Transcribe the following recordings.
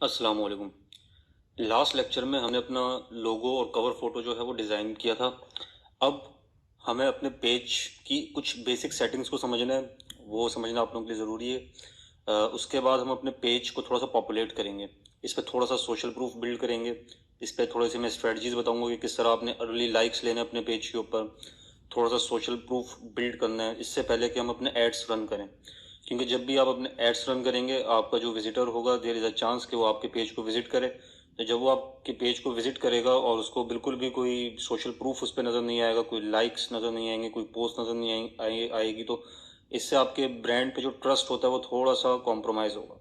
अस्सलाम वालेकुम। Last lecture में हमने अपना लोगो और कवर फोटो जो है वो डिज़ाइन किया था। अब हमें अपने पेज की कुछ बेसिक सेटिंग्स को समझना है, वो समझना आप लोगों के लिए ज़रूरी है। उसके बाद हम अपने पेज को थोड़ा सा पॉपुलेट करेंगे, इस पर थोड़ा सा सोशल प्रूफ बिल्ड करेंगे, इस पर थोड़े से मैं स्ट्रेटजीज बताऊंगा कि किस तरह आपने अर्ली लाइक्स लेने अपने पेज के ऊपर, थोड़ा सा सोशल प्रूफ बिल्ड करना है इससे पहले कि हम अपने एड्स रन करें। क्योंकि जब भी आप अपने एड्स रन करेंगे आपका जो विजिटर होगा देयर इज़ अ चांस कि वो आपके पेज को विजिट करे। तो जब वो आपके पेज को विजिट करेगा और उसको बिल्कुल भी कोई सोशल प्रूफ उस पर नज़र नहीं आएगा, कोई लाइक्स नज़र नहीं आएंगे, कोई पोस्ट नज़र नहीं आएगी, तो इससे आपके ब्रांड पे जो ट्रस्ट होता है वो थोड़ा सा कॉम्प्रोमाइज़ होगा।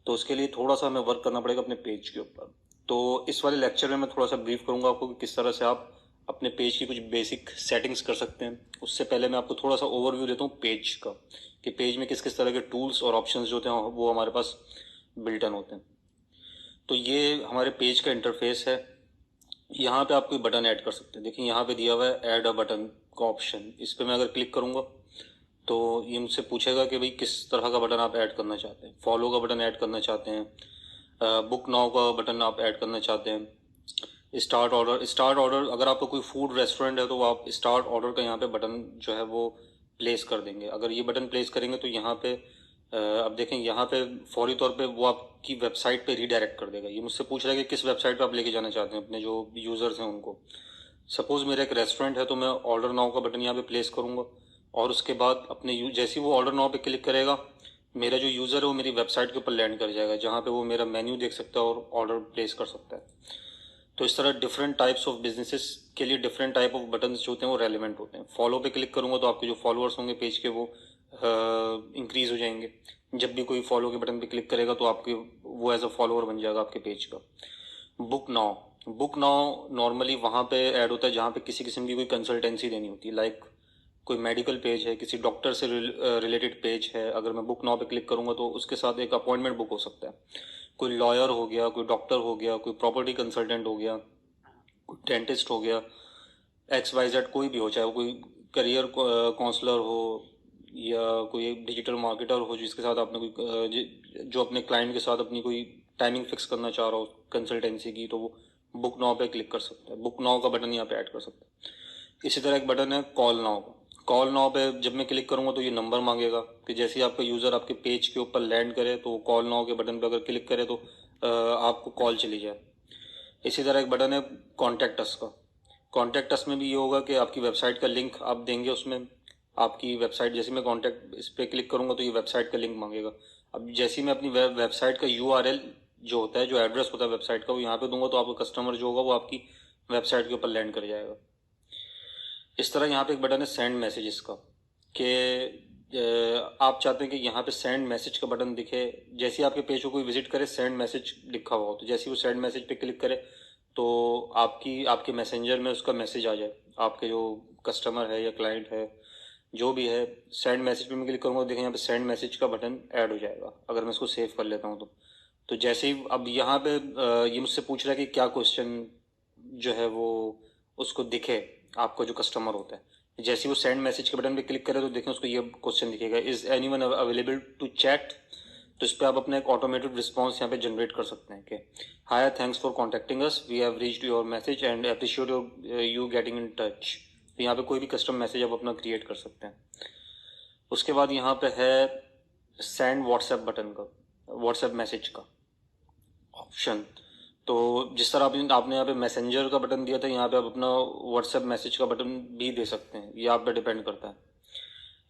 तो उसके लिए थोड़ा सा हमें वर्क करना पड़ेगा अपने पेज के ऊपर। तो इस वाले लेक्चर में मैं थोड़ा सा ब्रीफ करूंगा आपको कि किस तरह से आप अपने पेज की कुछ बेसिक सेटिंग्स कर सकते हैं। उससे पहले मैं आपको थोड़ा सा ओवरव्यू देता हूँ पेज का, कि पेज में किस किस तरह के टूल्स और ऑप्शंस जो होते हैं वो हमारे पास बिल्ट इन होते हैं। तो ये हमारे पेज का इंटरफेस है। यहाँ पे आप कोई बटन ऐड कर सकते हैं। देखिए यहाँ पे दिया हुआ है ऐड अ बटन का ऑप्शन, इस पर मैं अगर क्लिक करूँगा तो ये मुझसे पूछेगा कि भाई किस तरह का बटन आप ऐड करना चाहते हैं। फॉलो का बटन ऐड करना चाहते हैं, बुक नाउ का बटन आप ऐड करना चाहते हैं, स्टार्ट ऑर्डर अगर आपका कोई फूड रेस्टोरेंट है तो आप स्टार्ट ऑर्डर का यहाँ पे बटन जो है वो प्लेस कर देंगे। अगर ये बटन प्लेस करेंगे तो यहाँ पे अब देखें यहाँ पे फौरी तौर पे वो आपकी वेबसाइट पे रीडायरेक्ट कर देगा। ये मुझसे पूछ रहा है कि किस वेबसाइट पे आप लेके जाना चाहते हैं अपने जो यूज़र्स हैं उनको। सपोज मेरा एक रेस्टोरेंट है तो मैं ऑर्डर नाउ का बटन यहाँ पे प्लेस करूँगा और उसके बाद जैसे ही वो ऑर्डर नाउ पे क्लिक करेगा मेरा जो यूज़र है वो मेरी वेबसाइट के ऊपर लैंड कर जाएगा, जहाँ पे वो मेरा मेन्यू देख सकता है और ऑर्डर प्लेस कर सकता है। तो इस तरह डिफरेंट टाइप्स ऑफ बिजनेसेस के लिए डिफरेंट टाइप ऑफ बटन जो होते हैं वो रेलिवेंट होते हैं। फॉलो पे क्लिक करूंगा तो आपके जो फॉलोअर्स होंगे पेज के वो इंक्रीज हो जाएंगे। जब भी कोई फॉलो के बटन पे क्लिक करेगा तो आपके वो एज अ फॉलोअर बन जाएगा आपके पेज का। बुक नाउ नॉर्मली वहाँ पे ऐड होता है जहाँ पे किसी किस्म की कोई कंसल्टेंसी देनी होती है, लाइक कोई मेडिकल पेज है, किसी डॉक्टर से रिलेटेड पेज है। अगर मैं बुक नाउ पे क्लिक करूंगा तो उसके साथ एक अपॉइंटमेंट बुक हो सकता है। कोई लॉयर हो गया, कोई डॉक्टर हो गया, कोई प्रॉपर्टी कंसल्टेंट हो गया, कोई डेंटिस्ट हो गया, XYZ कोई भी हो, चाहे वो कोई करियर काउंसलर हो या कोई डिजिटल मार्केटर हो जिसके साथ आपने जो अपने क्लाइंट के साथ अपनी कोई टाइमिंग फिक्स करना चाह रहा हो कंसल्टेंसी की, तो वो बुक नाउ पे क्लिक कर सकता है। बुक नाउ का बटन यहाँ पे ऐड कर सकता है। इसी तरह एक बटन है कॉल नाउ का। कॉल नाउ पे जब मैं क्लिक करूंगा तो ये नंबर मांगेगा कि जैसे ही आपका यूजर आपके पेज के ऊपर लैंड करे तो कॉल नाउ के बटन पे अगर क्लिक करे तो आपको कॉल चली जाए। इसी तरह एक बटन है कॉन्टैक्ट अस का। कॉन्टैक्ट अस में भी ये होगा कि आपकी वेबसाइट का लिंक आप देंगे, उसमें आपकी वेबसाइट जैसे मैं कॉन्टैक्ट इस पर क्लिक करूंगा तो ये वेबसाइट का लिंक मांगेगा। अब जैसे ही मैं अपनी वेबसाइट का URL जो होता है, जो एड्रेस होता है वेबसाइट का, वो यहाँ पे दूंगा तो आपका कस्टमर जो होगा वो आपकी वेबसाइट के ऊपर लैंड कर जाएगा। इस तरह यहाँ पे एक बटन है सेंड मैसेजेस का, कि आप चाहते हैं कि यहाँ पे सेंड मैसेज का बटन दिखे जैसे ही आपके पेज को कोई विजिट करे, सेंड मैसेज लिखा हुआ हो, तो जैसे ही वो सेंड मैसेज पे क्लिक करे तो आपके मैसेंजर में उसका मैसेज आ जाए। आपके जो कस्टमर है या क्लाइंट है जो भी है, सेंड मैसेज पे मैं क्लिक करूँगा, देखें यहाँ पे सेंड मैसेज का बटन ऐड हो जाएगा अगर मैं इसको सेव कर लेता हूँ तो जैसे ही अब यहाँ पे ये मुझसे पूछ रहा है कि क्या क्वेश्चन जो है वो उसको दिखे आपका जो कस्टमर होता है। जैसे ही वो सेंड मैसेज के बटन पे क्लिक करे तो देखें उसको ये क्वेश्चन दिखेगा, is anyone available to chat. तो इस पर आप अपना एक ऑटोमेटेड रिस्पॉन्स यहाँ पे जनरेट कर सकते हैं कि hi, thanks for contacting us, we have reached your message and appreciate your you getting in touch. तो यहाँ पे कोई भी कस्टम मैसेज आप अपना क्रिएट कर सकते हैं। उसके बाद यहाँ पे है सेंड व्हाट्सएप बटन का, व्हाट्सएप मैसेज का ऑप्शन। तो जिस तरह आपने यहाँ पे मैसेंजर का बटन दिया था, यहाँ पे आप अपना व्हाट्सएप मैसेज का बटन भी दे सकते हैं, ये आप पे डिपेंड करता है।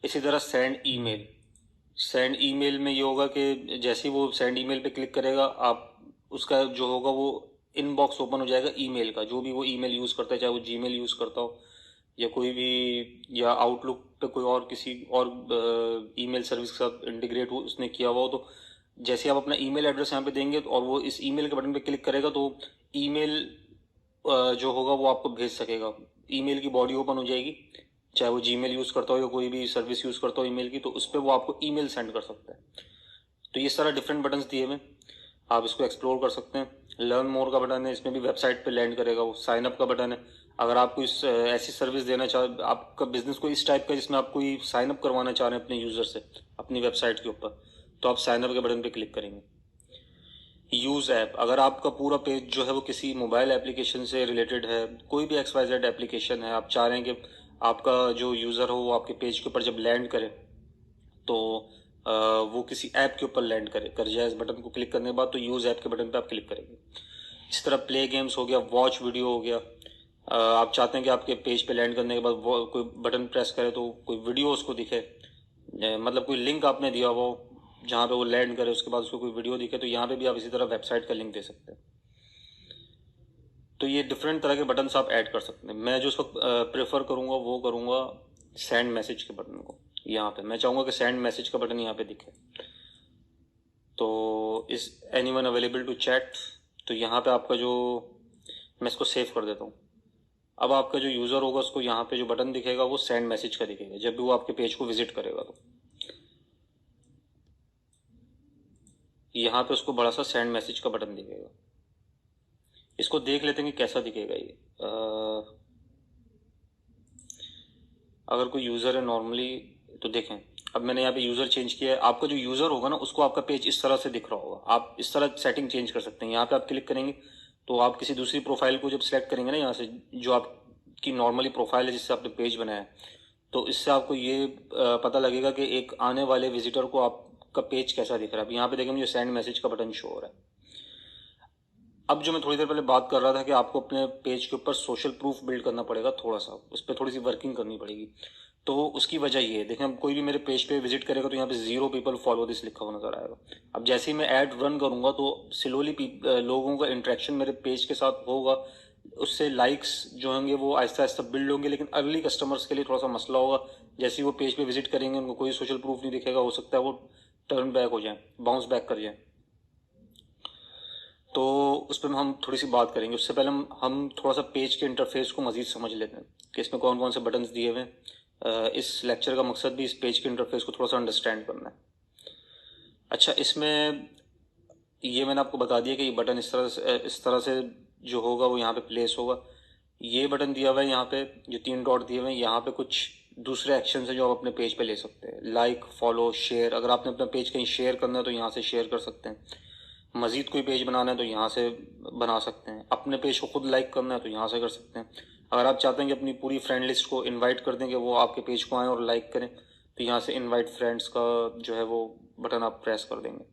इसी तरह सेंड ईमेल में ये होगा कि जैसे ही वो सेंड ईमेल पे क्लिक करेगा आप उसका जो होगा वो इनबॉक्स ओपन हो जाएगा ईमेल का, जो भी वो ईमेल यूज़ करता है, चाहे वो जीमेल यूज़ करता हो या कोई भी, या आउटलुक पे कोई और किसी और ईमेल सर्विस के साथ इंटीग्रेट हो उसने किया हुआ हो, तो जैसे आप अपना ईमेल एड्रेस यहाँ पे देंगे और वो इस ईमेल के बटन पे क्लिक करेगा तो ईमेल जो होगा वो आपको भेज सकेगा। ईमेल की बॉडी ओपन हो जाएगी, चाहे वो जीमेल यूज़ करता हो या कोई भी सर्विस यूज़ करता हो ईमेल की, तो उस पर वो आपको ईमेल सेंड कर सकता है। तो ये सारा डिफरेंट बटन्स दिए हुए, आप इसको एक्सप्लोर कर सकते हैं। लर्न मोर का बटन है, इसमें भी वेबसाइट पे लैंड करेगा। वो साइन अप का बटन है, अगर आप कोई ऐसी सर्विस देना चाह, आपका बिजनेस को इस टाइप का जिसमें आप कोई साइन अप करवाना चाह रहे हैं अपने यूजर से अपनी वेबसाइट के ऊपर, तो आप साइन अप के बटन पे क्लिक करेंगे। यूज़ ऐप, अगर आपका पूरा पेज जो है वो किसी मोबाइल एप्लीकेशन से रिलेटेड है, कोई भी XYZ एप्लीकेशन है, आप चाह रहे हैं कि आपका जो यूज़र हो वो आपके पेज के ऊपर जब लैंड करे तो वो किसी ऐप के ऊपर लैंड कर जाए, इस बटन को क्लिक करने के बाद तो यूज़ ऐप के बटन पे आप क्लिक करेंगे। इस तरह प्ले गेम्स हो गया, वॉच वीडियो हो गया, आप चाहते हैं कि आपके पेज पे लैंड करने के बाद वो कोई बटन प्रेस करे तो कोई वीडियो उसको दिखे, मतलब कोई लिंक आपने दिया वो जहाँ पे वो लैंड करे उसके बाद उसको कोई वीडियो दिखे, तो यहाँ पे भी आप इसी तरह वेबसाइट का लिंक दे सकते हैं। तो ये डिफरेंट तरह के बटन्स आप ऐड कर सकते हैं। मैं जो उस वक्त प्रेफर करूँगा वो करूँगा सेंड मैसेज के बटन को। यहाँ पे मैं चाहूँगा कि सेंड मैसेज का बटन यहाँ पे दिखे। तो इस एनीवन अवेलेबल टू चैट, तो यहाँ पे आपका जो, मैं इसको सेव कर देता हूँ। अब आपका जो यूज़र होगा उसको यहाँ पे जो बटन दिखेगा वो सेंड मैसेज का दिखेगा जब भी वो आपके पेज को विजिट करेगा। तो यहाँ पे उसको बड़ा सा सेंड मैसेज का बटन दिखेगा। इसको देख लेते हैं कि कैसा दिखेगा ये। अगर कोई यूज़र है नॉर्मली, तो देखें अब मैंने यहाँ पे यूज़र चेंज किया है। आपका जो यूज़र होगा ना उसको आपका पेज इस तरह से दिख रहा होगा। आप इस तरह सेटिंग चेंज कर सकते हैं। यहाँ पे आप क्लिक करेंगे तो आप किसी दूसरी प्रोफाइल को जब सिलेक्ट करेंगे ना यहाँ से, जो आपकी नॉर्मली प्रोफाइल है जिससे आपने पेज बनाया है, तो इससे आपको ये पता लगेगा कि एक आने वाले विजिटर को आपका पेज कैसा दिख रहा है। अब यहाँ पे देखें मुझे सेंड मैसेज का बटन शो हो रहा है। अब जो मैं थोड़ी देर पहले बात कर रहा था कि आपको अपने पेज के ऊपर सोशल प्रूफ बिल्ड करना पड़ेगा, थोड़ा सा उस पर थोड़ी सी वर्किंग करनी पड़ेगी। तो उसकी वजह ये है, देखें अब कोई भी मेरे पेज पे विजिट करेगा तो यहाँ पे 0 पीपल फॉलो दिस लिखा हुआ नजर आएगा। अब जैसे ही मैं ऐड रन करूंगा तो स्लोली लोगों का इंटरेक्शन मेरे पेज के साथ होगा, उससे लाइक्स जो होंगे वो आहिस्ता आहिस्ता बिल्ड होंगे। लेकिन अर्ली कस्टमर्स के लिए थोड़ा सा मसला होगा, जैसे ही वो पेज पे विजिट करेंगे उनको कोई सोशल प्रूफ नहीं दिखेगा, हो सकता है वो टर्न बैक हो जाए, बाउंस बैक कर जाए। तो उस पर हम थोड़ी सी बात करेंगे। उससे पहले हम थोड़ा सा पेज के इंटरफेस को मज़ीद समझ लेते हैं कि इसमें कौन कौन से बटन्स दिए हुए हैं। इस लेक्चर का मकसद भी इस पेज के इंटरफेस को थोड़ा सा अंडरस्टैंड करना है। अच्छा, इसमें ये मैंने आपको बता दिया कि ये बटन इस तरह से जो होगा वो यहाँ पे प्लेस होगा। ये बटन दिया हुआ है यहाँ पे, जो 3 डॉट दिए हुए हैं, यहाँ पे कुछ दूसरे एक्शन है जो आप अपने पेज पे ले सकते हैं। Like, follow, share. अगर आपने अपना पेज कहीं शेयर करना है तो यहाँ से शेयर कर सकते हैं। मजीद कोई पेज बनाना है तो यहाँ से बना सकते हैं। अपने पेज को खुद लाइक करना है तो यहाँ से कर सकते हैं। अगर आप चाहते हैं कि अपनी पूरी फ्रेंड लिस्ट को इनवाइट कर दें कि वो आपके पेज को आएँ और लाइक करें, तो यहाँ से इनवाइट फ्रेंड्स का जो है वो बटन आप प्रेस कर देंगे,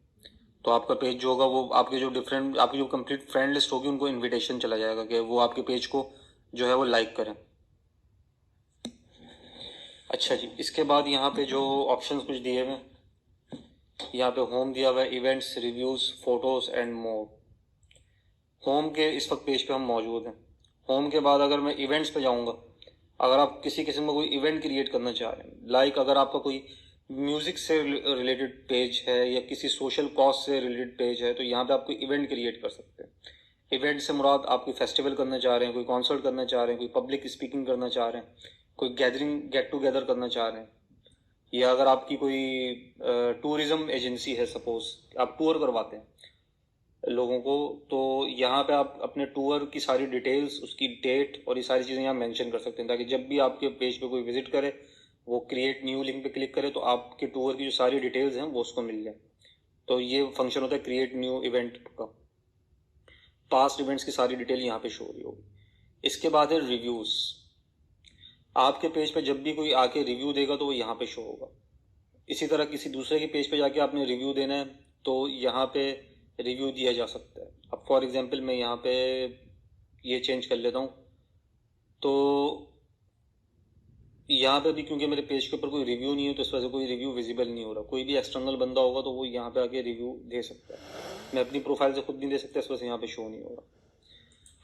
तो आपका पेज जो होगा वो आपकी जो कंप्लीट फ्रेंड लिस्ट होगी उनको इनविटेशन चला जाएगा कि वो आपके पेज को जो है वो लाइक करें। अच्छा जी, इसके बाद यहाँ पे जो ऑप्शंस कुछ दिए हुए हैं, यहाँ पे होम दिया हुआ है, events, reviews, photos and more. Home के इस वक्त पेज पे हम मौजूद हैं। होम के बाद अगर मैं इवेंट्स पे जाऊंगा, अगर आप किसी किस्म का कोई इवेंट क्रिएट करना चाह रहे हैं, लाइक अगर आपका कोई म्यूजिक से रिलेटेड पेज है या किसी सोशल कॉज से रिलेटेड पेज है, तो यहाँ पे आप कोई इवेंट क्रिएट कर सकते हैं। इवेंट से मुराद आप कोई फेस्टिवल करना चाह रहे हैं, कोई कॉन्सर्ट करना चाह रहे हैं, कोई पब्लिक स्पीकिंग करना चाह रहे हैं, कोई गैदरिंग गेट टुगेदर करना चाह रहे हैं, या अगर आपकी कोई टूरिज्म एजेंसी है, सपोज आप टूर करवाते हैं लोगों को, तो यहाँ पे आप अपने टूर की सारी डिटेल्स, उसकी डेट और ये सारी चीज़ें यहाँ मेंशन कर सकते हैं, ताकि जब भी आपके पेज पे कोई विजिट करे वो क्रिएट न्यू लिंक पे क्लिक करे तो आपके टूर की जो सारी डिटेल्स हैं वो उसको मिल जाए। तो ये फंक्शन होता है क्रिएट न्यू इवेंट का। पास्ट इवेंट्स की सारी डिटेल यहाँ पे शो हो रही होगी। इसके बाद है रिव्यूज़। आपके पेज पे जब भी कोई आके रिव्यू देगा तो वो यहाँ पे शो होगा। इसी तरह किसी दूसरे के पेज पे जाके आपने रिव्यू देना है तो यहाँ पे रिव्यू दिया जा सकता है। अब फॉर एग्जांपल मैं यहाँ पे ये चेंज कर लेता हूँ, तो यहाँ पे भी क्योंकि मेरे पेज के ऊपर कोई रिव्यू नहीं है तो इस वजह से कोई रिव्यू विजिबल नहीं हो रहा। कोई भी एक्सटर्नल बंदा होगा तो वो यहाँ पे आके रिव्यू दे सकता है। मैं अपनी प्रोफाइल से खुद नहीं दे सकता, इस वजह से यहाँ पे शो नहीं होगा।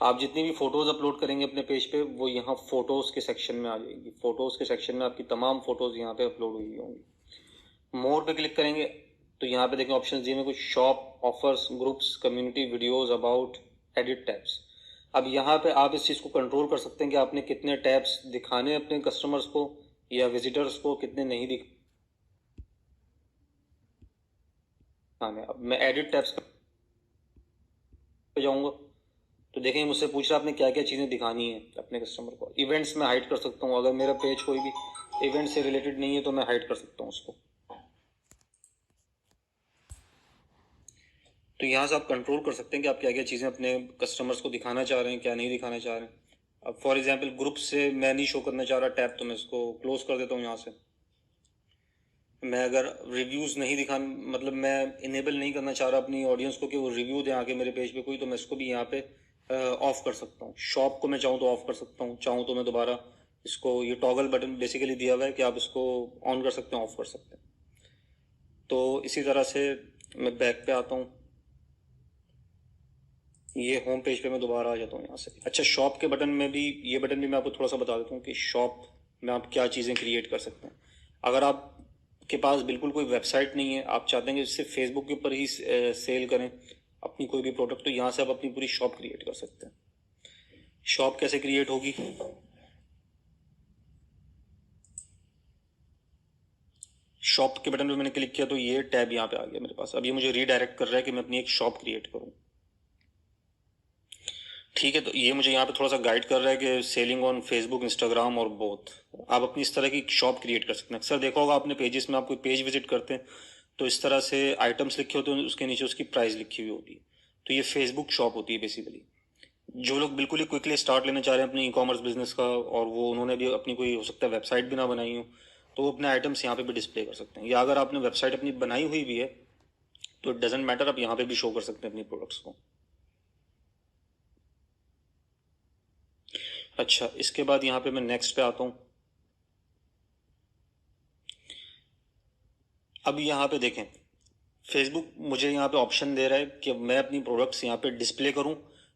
आप जितनी भी फोटोज़ अपलोड करेंगे अपने पेज पे वो यहाँ फोटोज़ के सेक्शन में आ जाएगी। फोटोज़ के सेक्शन में आपकी तमाम फोटोज़ यहाँ पे अपलोड हुई होंगी। मोर पे क्लिक करेंगे तो यहाँ पे देखें ऑप्शन दिए में कुछ shop, offers, groups, community, videos, about, edit tabs. अब यहाँ पे आप इस चीज़ को कंट्रोल कर सकते हैं कि आपने कितने टैब्स दिखाने अपने कस्टमर्स को या विजिटर्स को, कितने नहीं दिखाने। अब मैं एडिट टैब्स पे जाऊँगा तो देखेंगे मुझसे पूछ रहा है आपने क्या क्या चीज़ें दिखानी है अपने कस्टमर को। इवेंट्स में हाइड कर सकता हूँ, अगर मेरा पेज कोई भी इवेंट से रिलेटेड नहीं है तो मैं हाइड कर सकता हूँ उसको। तो यहाँ से आप कंट्रोल कर सकते हैं कि आप क्या क्या चीज़ें अपने कस्टमर्स को दिखाना चाह रहे हैं, क्या नहीं दिखाना चाह रहे हैं। अब फॉर एग्जांपल ग्रुप से मैं नहीं शो करना चाह रहा टैब, तो मैं इसको क्लोज कर देता हूँ यहाँ से। मैं अगर रिव्यूज़ नहीं मतलब मैं इनेबल नहीं करना चाह रहा अपनी ऑडियंस को कि वो रिव्यू दें आके मेरे पेज पे कोई, तो मैं इसको भी यहाँ पे ऑफ कर सकता हूँ। शॉप को मैं चाहूँ तो ऑफ कर सकता हूँ, चाहूँ तो मैं दोबारा इसको, ये टॉगल बटन बेसिकली दिया हुआ है कि आप इसको ऑन कर सकते हैं, ऑफ कर सकते हैं। तो इसी तरह से मैं बैक पे आता हूँ, ये होम पेज पे मैं दोबारा आ जाता हूँ यहाँ से। अच्छा, शॉप के बटन में भी, ये बटन भी मैं आपको थोड़ा सा बता देता हूँ कि शॉप में आप क्या चीज़ें क्रिएट कर सकते हैं। अगर आप के पास बिल्कुल कोई वेबसाइट नहीं है, आप चाहते हैं कि सिर्फ फेसबुक के ऊपर ही सेल करें अपनी कोई भी प्रोडक्ट, तो यहाँ से आप अपनी पूरी शॉप क्रिएट कर सकते हैं। शॉप कैसे क्रिएट होगी? शॉप के बटन पे मैंने क्लिक किया तो ये टैब यहाँ पे आ गया मेरे पास। अब ये मुझे रीडायरेक्ट कर रहा है कि मैं अपनी एक शॉप क्रिएट करूँ। ठीक है, तो ये मुझे यहाँ पे थोड़ा सा गाइड कर रहा है कि सेलिंग ऑन फेसबुक, इंस्टाग्राम और बोथ। आप अपनी इस तरह की शॉप क्रिएट कर सकते हैं। अक्सर देखा होगा आपने पेजेस में, आप कोई पेज विजिट करते हैं तो इस तरह से आइटम्स लिखे होते हैं, उसके नीचे उसकी प्राइस लिखी हुई होती है। तो ये फेसबुक शॉप होती है बेसिकली। जो लोग बिल्कुल ही क्विकली स्टार्ट लेना चाह रहे हैं अपने ई कॉमर्स बिजनेस का, और वो उन्होंने भी अपनी कोई हो सकता है वेबसाइट भी ना बनाई हो, तो वो अपने आइटम्स यहाँ पे भी डिस्प्ले कर सकते हैं। या अगर आपने वेबसाइट अपनी बनाई हुई भी है तो इट डजेंट मैटर, आप यहाँ पे भी शो कर सकते हैं अपनी प्रोडक्ट्स को। अच्छा, इसके बाद यहाँ पे मैं नेक्स्ट पे आता हूँ। अब यहाँ पे देखें, फेसबुक मुझे यहाँ पे ऑप्शन दे रहा है कि मैं अपनी प्रोडक्ट्स यहाँ पे डिस्प्ले करूँ,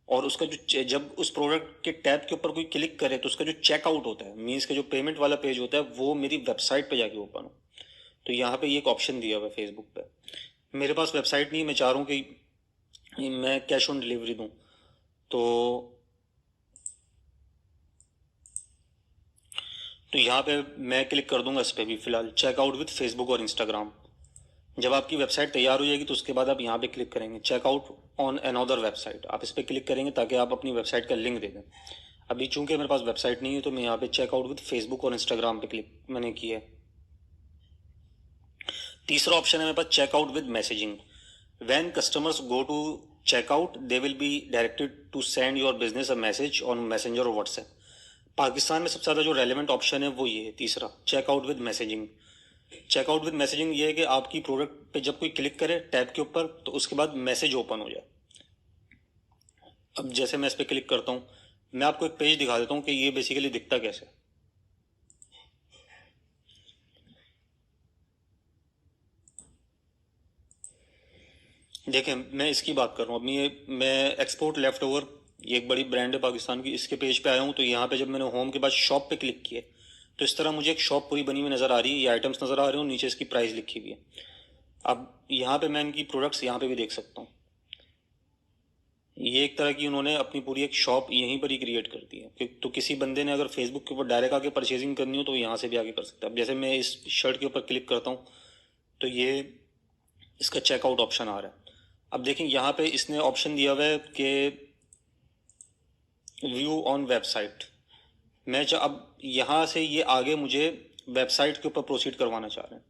और उसका जो जब उस प्रोडक्ट के टैब के ऊपर कोई क्लिक करे तो उसका जो चेकआउट होता है, मीन्स के जो पेमेंट वाला पेज होता है, वो मेरी वेबसाइट पे जाके ओपन हो। तो यहाँ पे ये एक ऑप्शन दिया हुआ है फेसबुक पे। मेरे पास वेबसाइट नहीं, मैं चाह रहा हूँ कि मैं कैश ऑन डिलीवरी दूँ। तो यहाँ पे मैं क्लिक कर दूंगा इस पे भी, फिलहाल चेकआउट विद फेसबुक और इंस्टाग्राम। जब आपकी वेबसाइट तैयार हो जाएगी तो उसके बाद आप यहाँ पे क्लिक करेंगे चेकआउट ऑन अनदर वेबसाइट, आप इस पर क्लिक करेंगे ताकि आप अपनी वेबसाइट का लिंक दे दें। अभी चूंकि मेरे पास वेबसाइट नहीं है तो मैं यहाँ पे चेकआउट विद फेसबुक और इंस्टाग्राम पे क्लिक मैंने किया है। तीसरा ऑप्शन है मेरे पास checkout with messaging. When customers go to checkout they will be directed to send your business a message on Messenger और व्हाट्सएप। पाकिस्तान में सबसे ज़्यादा जो रेलेवेंट ऑप्शन है वो ये है तीसरा, checkout with messaging. Checkout with messaging ये है कि आपकी प्रोडक्ट पे जब कोई क्लिक करे टैब के ऊपर तो उसके बाद मैसेज ओपन हो जाए। अब जैसे मैं इस पर क्लिक करता हूँ, मैं आपको एक पेज दिखा देता हूँ कि ये बेसिकली दिखता कैसे। देखें, मैं इसकी बात कर रहा हूँ अपनी, मैं एक्सपोर्ट लेफ्ट ओवर, ये एक बड़ी ब्रांड है पाकिस्तान की, इसके पेज पे आया हूँ। तो यहाँ पे जब मैंने होम के बाद शॉप पे क्लिक किया तो इस तरह मुझे एक शॉप पूरी बनी हुई नज़र आ रही है, ये आइटम्स नज़र आ रहे हो, नीचे इसकी प्राइस लिखी हुई है। अब यहाँ पे मैं इनकी प्रोडक्ट्स यहाँ पे भी देख सकता हूँ। ये एक तरह की उन्होंने अपनी पूरी एक शॉप यहीं पर ही क्रिएट कर दी है। तो किसी बंदे ने अगर फेसबुक के ऊपर डायरेक्ट आके परचेजिंग करनी हो तो यहाँ से भी आगे कर सकता है। अब जैसे मैं इस शर्ट के ऊपर क्लिक करता हूँ तो ये इसका चेकआउट ऑप्शन आ रहा है। अब देखें यहाँ पे इसने ऑप्शन दिया हुआ है कि व्यू ऑन वेबसाइट। अब यहाँ से ये आगे मुझे वेबसाइट के ऊपर प्रोसीड करवाना चाह रहे हैं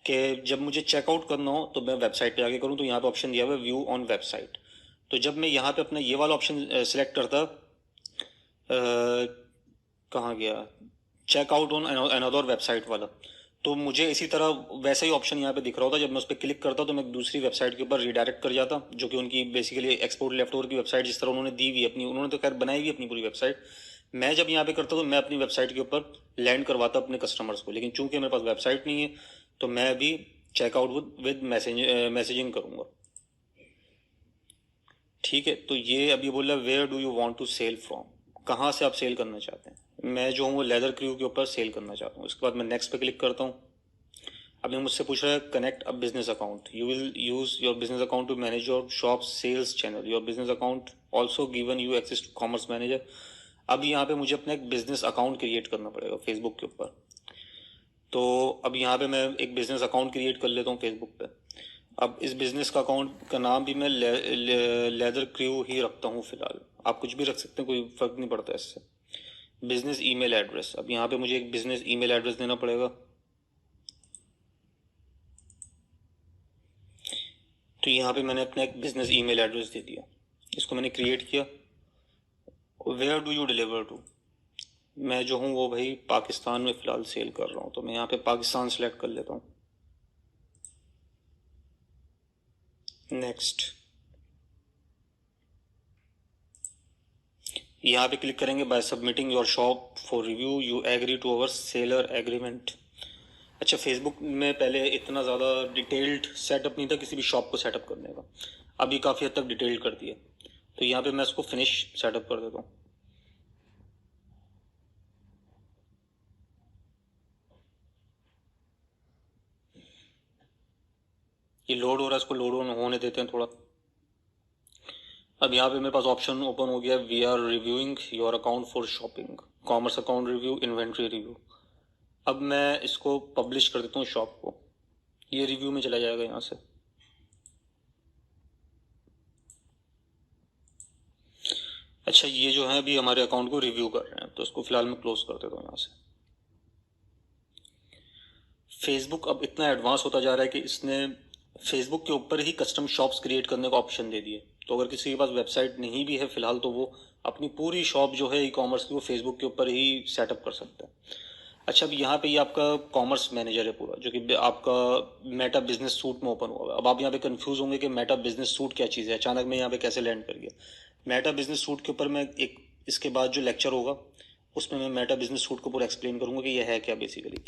कि जब मुझे चेकआउट करना हो तो मैं वेबसाइट पे आगे करूँ। तो यहाँ पे ऑप्शन दिया हुआ है व्यू ऑन वेबसाइट। तो जब मैं यहाँ पे अपना ये वाला ऑप्शन सेलेक्ट करता, कहाँ गया, चेकआउट ऑन अनदर वेबसाइट वाला, तो मुझे इसी तरह वैसा ही ऑप्शन यहाँ पे दिख रहा होता। जब मैं उस पर क्लिक करता तो मैं दूसरी वेबसाइट के ऊपर रिडायरेक्ट कर जाता, जो कि उनकी बेसिकली एक्सपोर्ट लेफ्ट ओवर की वेबसाइट जिस तरह उन्होंने दी हुई अपनी, उन्होंने तो खैर बनाई हुई अपनी पूरी वेबसाइट। मैं जब यहाँ पे करता तो मैं अपनी वेबसाइट के ऊपर लैंड करवाता अपने कस्टमर्स को, लेकिन चूंकि मेरे पास वेबसाइट नहीं है तो मैं अभी चेकआउट विद मैसेजिंग करूँगा। ठीक है, तो ये अभी बोला where do you want to sell from, कहाँ से आप सेल करना चाहते हैं। मैं जो हूँ वो लेदर क्रू के ऊपर सेल करना चाहता हूँ। इसके बाद मैं नेक्स्ट पे क्लिक करता हूँ। अभी मुझसे पूछ रहा है connect a business account, you will use your business account to manage your shop sales channel, your business account also given you access to commerce manager. अब यहाँ पे मुझे अपना एक बिजनेस अकाउंट क्रिएट करना पड़ेगा फेसबुक के ऊपर। तो अब यहाँ पे मैं एक बिजनेस अकाउंट क्रिएट कर लेता हूँ फेसबुक पे। अब इस बिजनेस का अकाउंट का नाम भी मैं लेदर क्रू ही रखता हूँ फिलहाल। आप कुछ भी रख सकते हैं, कोई फर्क नहीं पड़ता इससे। बिजनेस ईमेल एड्रेस, अब यहाँ पे मुझे एक बिजनेस ईमेल एड्रेस देना पड़ेगा। तो यहाँ पे मैंने अपना एक बिजनेस ईमेल एड्रेस दे दिया, इसको मैंने क्रिएट किया। Where do you deliver to, मैं जो हूँ वो भाई पाकिस्तान में फ़िलहाल सेल कर रहा हूँ, तो मैं यहाँ पे पाकिस्तान सेलेक्ट कर लेता हूँ। नेक्स्ट, यहाँ पे क्लिक करेंगे by submitting your shop for review you agree to our seller agreement. अच्छा, फेसबुक में पहले इतना ज़्यादा डिटेल्ड सेटअप नहीं था किसी भी शॉप को सेटअप करने का, अभी काफ़ी हद तक डिटेल्ड कर दिया। तो यहाँ पे मैं इसको फिनिश सेटअप कर देता हूँ। ये लोड हो रहा है, इसको लोड होने देते हैं थोड़ा। अब यहाँ पे मेरे पास ऑप्शन ओपन हो गया, we are reviewing your account for shopping, commerce account review, inventory review. अब मैं इसको पब्लिश कर देता हूँ शॉप को, ये रिव्यू में चला जाएगा यहाँ से। अच्छा, ये जो है अभी हमारे अकाउंट को रिव्यू कर रहे हैं, तो इसको फिलहाल मैं क्लोज कर देता हूँ यहाँ से। फेसबुक अब इतना एडवांस होता जा रहा है कि इसने फेसबुक के ऊपर ही कस्टम शॉप्स क्रिएट करने का ऑप्शन दे दिए। तो अगर किसी के पास वेबसाइट नहीं भी है फिलहाल, तो वो अपनी पूरी शॉप जो है ई कॉमर्स की वो फेसबुक के ऊपर ही सेटअप कर सकता है। अच्छा, अब यहाँ पे ये आपका कॉमर्स मैनेजर है पूरा, जो कि आपका मेटा बिजनेस सूट में ओपन होगा। अब आप यहाँ पे कंफ्यूज होंगे कि मेटा बिजनेस सूट क्या चीज़ है, अचानक मैं यहाँ पे कैसे लैंड कर गया। मेटा बिजनेस सूट के ऊपर मैं एक इसके बाद जो लेक्चर होगा उसमें मैं मेटा बिजनेस सूट को पूरा एक्सप्लेन करूंगा कि ये है क्या बेसिकली।